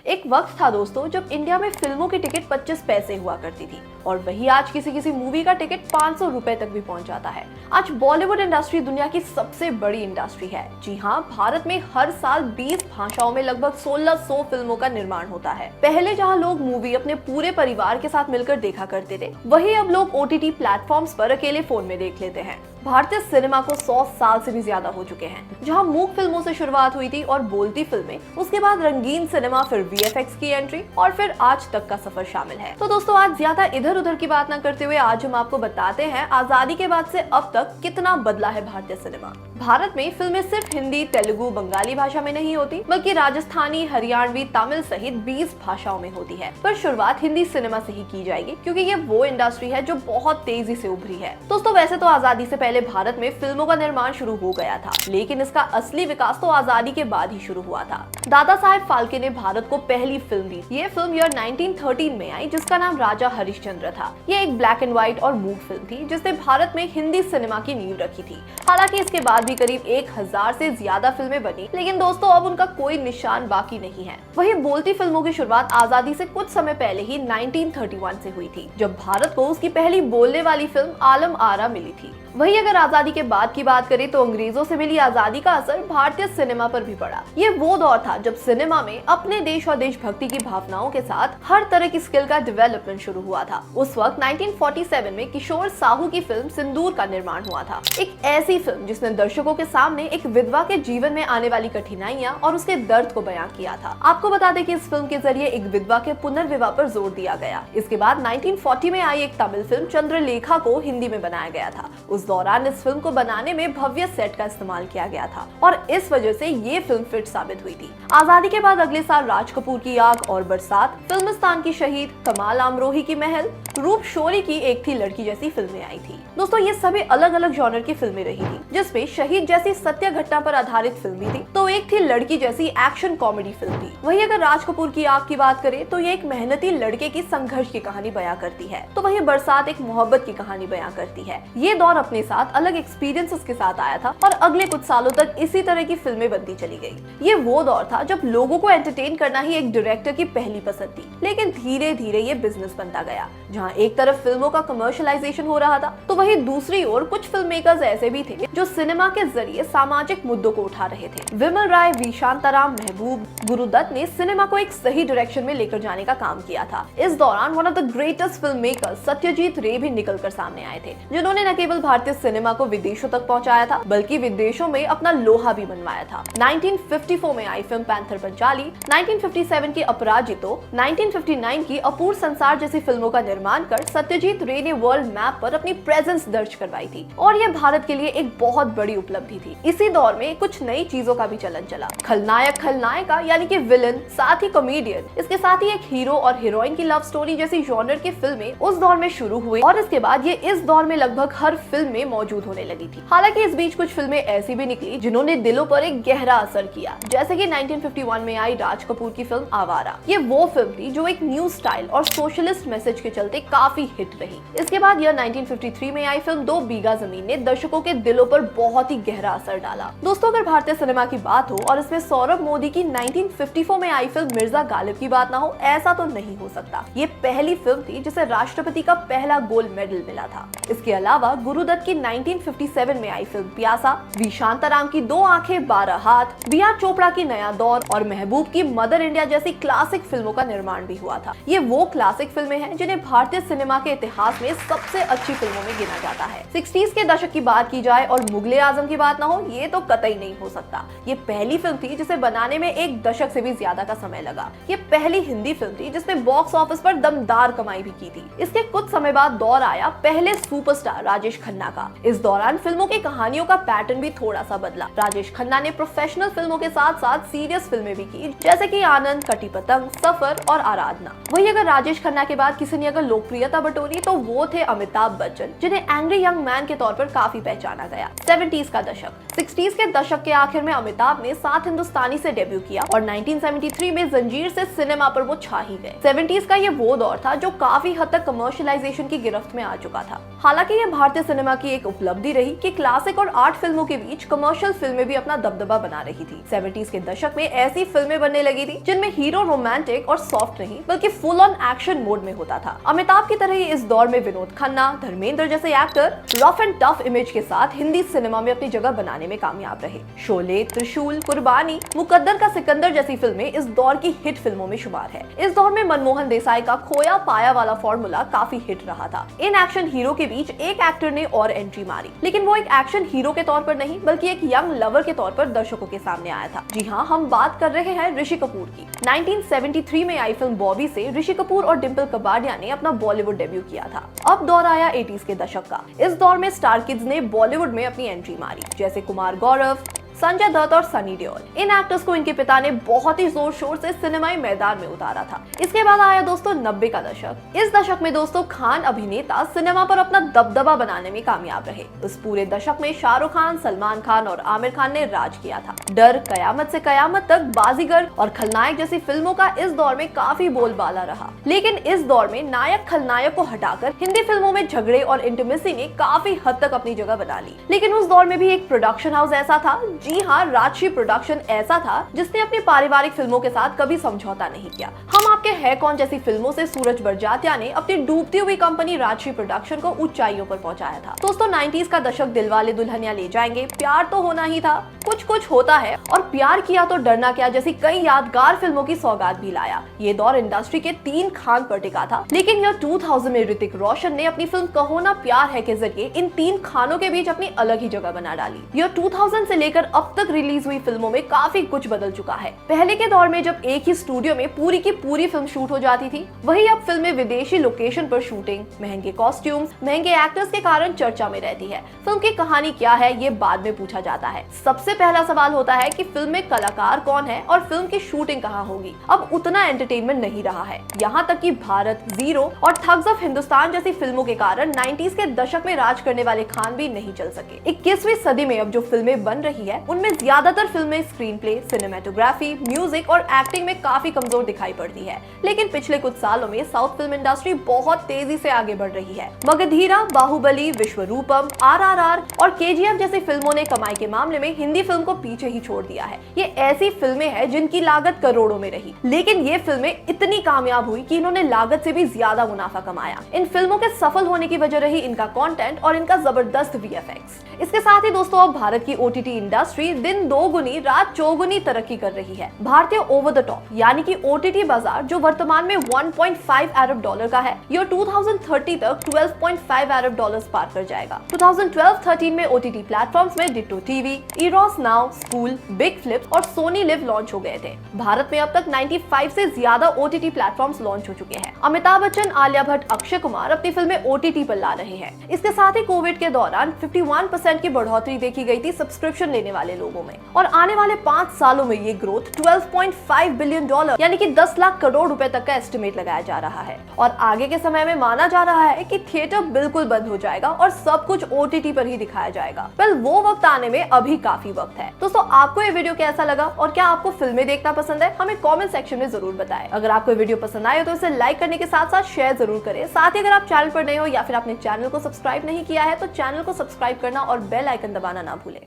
एक वक्त था दोस्तों जब इंडिया में फिल्मों की टिकट 25 पैसे हुआ करती थी और वही आज किसी किसी मूवी का टिकट 500 रुपए तक भी पहुंच जाता है। आज बॉलीवुड इंडस्ट्री दुनिया की सबसे बड़ी इंडस्ट्री है। जी हाँ, भारत में हर साल 20 भाषाओं में लगभग 1600 फिल्मों का निर्माण होता है। पहले जहाँ लोग मूवी अपने पूरे परिवार के साथ मिलकर देखा करते थे, वही अब लोग OTT प्लेटफॉर्म्स पर अकेले फोन में देख लेते हैं। भारतीय सिनेमा को 100 साल से भी ज्यादा हो चुके हैं। जहां मूक फिल्मों से शुरुआत हुई थी और बोलती फिल्में, उसके बाद रंगीन सिनेमा, फिर VFX की एंट्री और फिर आज तक का सफर शामिल है। तो दोस्तों, आज ज्यादा इधर उधर की बात ना करते हुए आज हम आपको बताते हैं आजादी के बाद से अब तक कितना बदला है भारतीय सिनेमा। भारत में फिल्में सिर्फ हिंदी, तेलुगु, बंगाली भाषा में नहीं होती, बल्कि राजस्थानी, हरियाणवी, तमिल सहित 20 भाषाओं में होती है। पर शुरुआत हिंदी सिनेमा से ही की जाएगी, क्योंकि ये वो इंडस्ट्री है जो बहुत तेजी से उभरी है। दोस्तों, वैसे तो आजादी से पहले भारत में फिल्मों का निर्माण शुरू हो गया था, लेकिन इसका असली विकास तो आजादी के बाद ही शुरू हुआ था। दादा साहेब फाल्के ने भारत को पहली फिल्म दी। ये फिल्म ईयर 1913 में आई, जिसका नाम राजा हरिश्चंद्र था। ये एक ब्लैक एंड व्हाइट और मूक फिल्म थी, जिसने भारत में हिंदी सिनेमा की नींव रखी थी। हालांकि इसके बाद भी करीब 1000 से ज्यादा फिल्में बनी, लेकिन दोस्तों अब उनका कोई निशान बाकी नहीं है। वही बोलती फिल्मों की शुरुआत आजादी से कुछ समय पहले ही 1931 से हुई थी, जब भारत को उसकी पहली बोलने वाली फिल्म आलम आरा मिली थी। वही अगर आजादी के बाद की बात करें तो अंग्रेजों से मिली आजादी का असर भारतीय सिनेमा पर भी पड़ा। ये वो दौर था जब सिनेमा में अपने देश और देशभक्ति की भावनाओं के साथ हर तरह की स्किल का डेवलपमेंट शुरू हुआ था। उस वक्त 1947 में किशोर साहू की फिल्म सिंदूर का निर्माण हुआ था। एक ऐसी फिल्म जिसने दर्शकों के सामने एक विधवा के जीवन में आने वाली कठिनाइयां और उसके दर्द को बयां किया था। आपको बता दें कि इस फिल्म के जरिए एक विधवा के पुनर्विवाह पर जोर दिया गया। इसके बाद 1940 में आई एक तमिल फिल्म चंद्रलेखा को हिंदी में बनाया गया था। उस दौरान इस फिल्म को बनाने में भव्य सेट का इस्तेमाल किया गया था और इस वजह से ये फिल्म फिट साबित हुई थी। आजादी के बाद अगले साल राज कपूर की आग और बरसात, फिल्मिस्तान की शहीद, कमाल आमरोही की महल, रूप शोरी की एक थी लड़की जैसी फिल्में आई थी। दोस्तों, ये सभी अलग अलग जॉनर की फिल्में रही थी, जिसमें शहीद जैसी सत्य घटना पर आधारित फिल्म भी थी, तो एक थी लड़की जैसी एक्शन कॉमेडी फिल्म थी। वही अगर राज कपूर की आग की बात करें तो ये एक मेहनती लड़के की संघर्ष की कहानी बयां करती है, तो वही बरसात एक मोहब्बत की कहानी बयां करती है। ये दौर अपने साथ अलग एक्सपीरियंसेस के साथ आया था और अगले कुछ सालों तक इसी तरह की फिल्में बनती चली गई। ये वो दौर था जब लोगों को एंटरटेन करना ही एक डायरेक्टर की पहली पसंद थी, लेकिन धीरे धीरे ये बिजनेस बनता गया, जहां एक तरफ फिल्मों का कमर्शियलाइजेशन हो रहा था, तो वहीं दूसरी ओर कुछ फिल्म मेकर्स ऐसे भी थे जो सिनेमा के जरिए सामाजिक मुद्दों को उठा रहे थे। विमल राय, वी शांताराम, महबूब, गुरुदत्त ने सिनेमा को एक सही डायरेक्शन में लेकर जाने का काम किया था। इस दौरान one of the greatest film makers Satyajit रे भी निकलकर सामने आए थे, जिन्होंने न केवल भारतीय सिनेमा को विदेशों तक पहुंचाया था, बल्कि विदेशों में अपना लोहा भी मनवाया था। 1954 में आई फिल्म पैंथर पंचाली, 1957 की अपराजितो, 1959 की अपूर्व संसार जैसी फिल्मों का निर्माण कर सत्यजीत रे ने वर्ल्ड मैप पर अपनी प्रेजेंस दर्ज करवाई थी और यह भारत के लिए एक बहुत बड़ी उपलब्धि थी। इसी दौर में कुछ नई चीजों का भी चलन चला। खलनायक खलनायिका यानी कि विलन, साथ ही कॉमेडियन, इसके साथ ही एक हीरो और हीरोइन की लव स्टोरी जैसी जॉनर की फिल्में उस दौर में शुरू हुई और इसके बाद ये इस दौर में लगभग हर फिल्म में मौजूद होने लगी थी। हालांकि इस बीच कुछ फिल्में ऐसी भी निकली जिन्होंने दिलों पर एक गहरा असर किया, जैसे कि 1951 में आई राज कपूर की फिल्म आवारा। ये वो फिल्म थी जो एक न्यू स्टाइल और सोशलिस्ट मैसेज के चलते काफी हिट रही। इसके बाद यह 1953 में आई फिल्म 2 बीघा जमीन ने दर्शकों के दिलों पर बहुत ही गहरा असर डाला। दोस्तों, अगर भारतीय सिनेमा की बात हो और इसमें सौरभ मोदी की 1954 में आई फिल्म मिर्जा गालिब की बात ना हो, ऐसा तो नहीं हो सकता। ये पहली फिल्म थी जिसे राष्ट्रपति का पहला गोल्ड मेडल मिला था। इसके अलावा गुरुदत्त की 1957 में आई फिल्म प्यासा, वी शांताराम की 2 आंखें 12 हाथ, B.R. चोपड़ा की नया दौर और महबूब की मदर इंडिया जैसी क्लासिक फिल्मों का निर्माण भी हुआ था। ये वो क्लासिक फिल्में हैं जिन्हें भारतीय सिनेमा के इतिहास में सबसे अच्छी फिल्मों में गिना जाता है। 60s के दशक की बात की जाए और मुगले आजम की बात ना हो, ये तो कतई नहीं हो सकता। ये पहली फिल्म थी जिसे बनाने में 1 दशक से भी ज्यादा का समय लगा। ये पहली हिंदी फिल्म थी जिसने बॉक्स ऑफिस पर दमदार कमाई भी की थी। इसके कुछ समय बाद दौर आया पहले सुपरस्टार राजेश खन्ना का। इस दौरान फिल्मों की कहानियों का पैटर्न भी थोड़ा सा बदला। राजेश खन्ना ने प्रोफेशनल फिल्मों के साथ साथ सीरियस फिल्में भी की, जैसे कि आनंद, कटी पतंग, सफर और आराधना। वही अगर राजेश खन्ना के बाद किसी ने अगर लोकप्रियता बटोरी तो वो थे अमिताभ बच्चन, जिन्हें एंग्री यंग मैन के तौर पर काफी पहचाना गया। 70s का दशक। 60s के दशक के आखिर में अमिताभ ने सात हिंदुस्तानी से डेब्यू किया और 1973 में जंजीर से सिनेमा पर वो छा ही गए। 70s का ये वो दौर था जो काफी हद तक कमर्शियलाइजेशन की गिरफ्त में आ चुका था। हालांकि ये भारतीय सिनेमा की एक उपलब्धि रही कि क्लासिक और आर्ट फिल्मों के बीच कमर्शियल फिल्में भी अपना दबदबा बना रही थी। 70s के दशक में ऐसी फिल्में बनने लगी थी जिनमें हीरो रोमांटिक और सॉफ्ट नहीं बल्कि फुल ऑन एक्शन मोड में होता था। अमिताभ की तरह ही इस दौर में विनोद खन्ना, धर्मेंद्र जैसे actor rough and tough image के साथ हिंदी सिनेमा में अपनी जगह बनाने में कामयाब रहे। शोले, त्रिशूल, कुर्बानी, मुकद्दर का सिकंदर जैसी फिल्में इस दौर की हिट फिल्मों में शुमार है। इस दौर में मनमोहन देसाई का खोया पाया वाला फॉर्मूला काफी हिट रहा था। इन एक्शन हीरो के बीच एक एक्टर ने और एंट्री मारी, लेकिन वो एक एक्शन हीरो के तौर पर नहीं बल्कि एक यंग लवर के तौर पर दर्शकों के सामने आया था। जी हाँ, हम बात कर रहे हैं ऋषि कपूर की। 1973 में आई फिल्म बॉबी से ऋषि कपूर और डिम्पल कपाडिया ने अपना बॉलीवुड डेब्यू किया था। अब दौर आया 80s के दशक का। इस दौर में स्टार किड्स ने बॉलीवुड में अपनी एंट्री मारी, जैसे कुमार गौरव, संजय दत्त और सनी देओल। इन एक्टर्स को इनके पिता ने बहुत ही जोर शोर से सिनेमाई मैदान में उतारा था। इसके बाद आया दोस्तों 90 का दशक। इस दशक में दोस्तों खान अभिनेता सिनेमा पर अपना दबदबा बनाने में कामयाब रहे। इस पूरे दशक में शाहरुख खान, सलमान खान और आमिर खान ने राज किया था। डर, कयामत से कयामत तक, बाजीगर और खलनायक जैसी फिल्मों का इस दौर में काफी बोलबाला रहा। लेकिन इस दौर में नायक खलनायक को हटाकर हिंदी फिल्मों में झगड़े और इंटीमेसी ने काफी हद तक अपनी जगह बना ली। लेकिन उस दौर में भी एक प्रोडक्शन हाउस ऐसा था, जी हाँ, राजश्री प्रोडक्शन ऐसा था जिसने अपनी पारिवारिक फिल्मों के साथ कभी समझौता नहीं किया। हम आपके है कौन जैसी फिल्मों से सूरज बड़जात्या ने अपनी डूबती हुई कंपनी राजश्री प्रोडक्शन को ऊंचाइयों पर पहुंचाया था। दोस्तों 90s का दशक दिलवाले दुल्हनिया ले जाएंगे, प्यार तो होना ही था, कुछ कुछ होता है और प्यार किया तो डरना क्या जैसी कई यादगार फिल्मों की सौगात भी लाया। ये दौर इंडस्ट्री के 3 खान पर टिका था। लेकिन ईयर 2000 में ऋतिक रोशन ने अपनी फिल्म कहो ना प्यार है के जरिए इन 3 खानों के बीच अपनी अलग ही जगह बना डाली। ईयर 2000 से लेकर अब तक रिलीज हुई फिल्मों में काफी कुछ बदल चुका है। पहले के दौर में जब एक ही स्टूडियो में पूरी की पूरी फिल्म शूट हो जाती थी, वही अब फिल्में विदेशी लोकेशन पर शूटिंग, महंगे कॉस्ट्यूम्स, महंगे एक्टर्स के कारण चर्चा में रहती है। फिल्म की कहानी क्या है ये बाद में पूछा जाता है। सबसे पहला सवाल होता है कि फिल्म में कलाकार कौन है और फिल्म की शूटिंग कहाँ होगी। अब उतना एंटरटेनमेंट नहीं रहा है। यहाँ तक कि भारत, जीरो और थग्स ऑफ हिंदुस्तान जैसी फिल्मों के कारण 90s के दशक में राज करने वाले खान भी नहीं चल सके। 21वीं सदी में अब जो फिल्में बन रही है उनमें ज्यादातर फिल्में स्क्रीन प्ले, सिनेमेटोग्राफी, म्यूजिक और एक्टिंग में काफी कमजोर दिखाई पड़ती है। लेकिन पिछले कुछ सालों में साउथ फिल्म इंडस्ट्री बहुत तेजी से आगे बढ़ रही है। मगधीरा, बाहुबली, विश्वरूपम, RRR और KGF जैसी फिल्मों ने कमाई के मामले में हिंदी फिल्म को पीछे ही छोड़ दिया है। ये ऐसी फिल्में हैं जिनकी लागत करोड़ों में रही, लेकिन ये फिल्में इतनी कामयाब हुई कि इन्होंने लागत से भी ज्यादा मुनाफा कमाया। इन फिल्मों के सफल होने की वजह रही इनका कंटेंट और इनका जबरदस्त VFX। इसके साथ ही दोस्तों अब भारत की OTT इंडस्ट्री दिन दोगुनी रात चौगुनी तरक्की कर रही है। भारतीय ओवर द टॉप यानी कि OTT बाजार जो वर्तमान में 1.5 अरब डॉलर का है, ईयर 2030 तक 12.5 अरब डॉलर्स पार कर जाएगा। 2012-13 में OTT प्लेटफॉर्म्स में ditto TV, Eros now, spool, big flip और सोनी लिव लॉन्च हो गए थे। भारत में अब तक 95 से ज्यादा OTT प्लेटफॉर्म्स लॉन्च हो चुके हैं। अमिताभ बच्चन, आलिया भट्ट, अक्षय कुमार अपनी फिल्में OTT पर ला रहे हैं। इसके साथ ही कोविड के दौरान 51% की बढ़ोतरी देखी गई थी सब्सक्रिप्शन लेने वाले लोगों में और आने वाले 5 सालों में ये ग्रोथ 12.5 बिलियन डॉलर यानी कि 10 लाख करोड़ रुपए तक का एस्टिमेट लगाया जा रहा है। और आगे के समय में माना जा रहा है कि थिएटर बिल्कुल बंद हो जाएगा और सब कुछ OTT पर ही दिखाया जाएगा। वेल, वो वक्त आने में अभी काफी वक्त है। दोस्तों आपको ये वीडियो कैसा लगा और क्या आपको फिल्में देखना पसंद है, हमें कमेंट सेक्शन में जरूर बताएं। अगर आपको वीडियो पसंद आए तो इसे लाइक करने के साथ साथ शेयर जरूर करें। साथ ही अगर आप चैनल पर नए हो या फिर आपने चैनल को सब्सक्राइब नहीं किया है तो चैनल को सब्सक्राइब करना और बेल आइकन दबाना ना भूलें।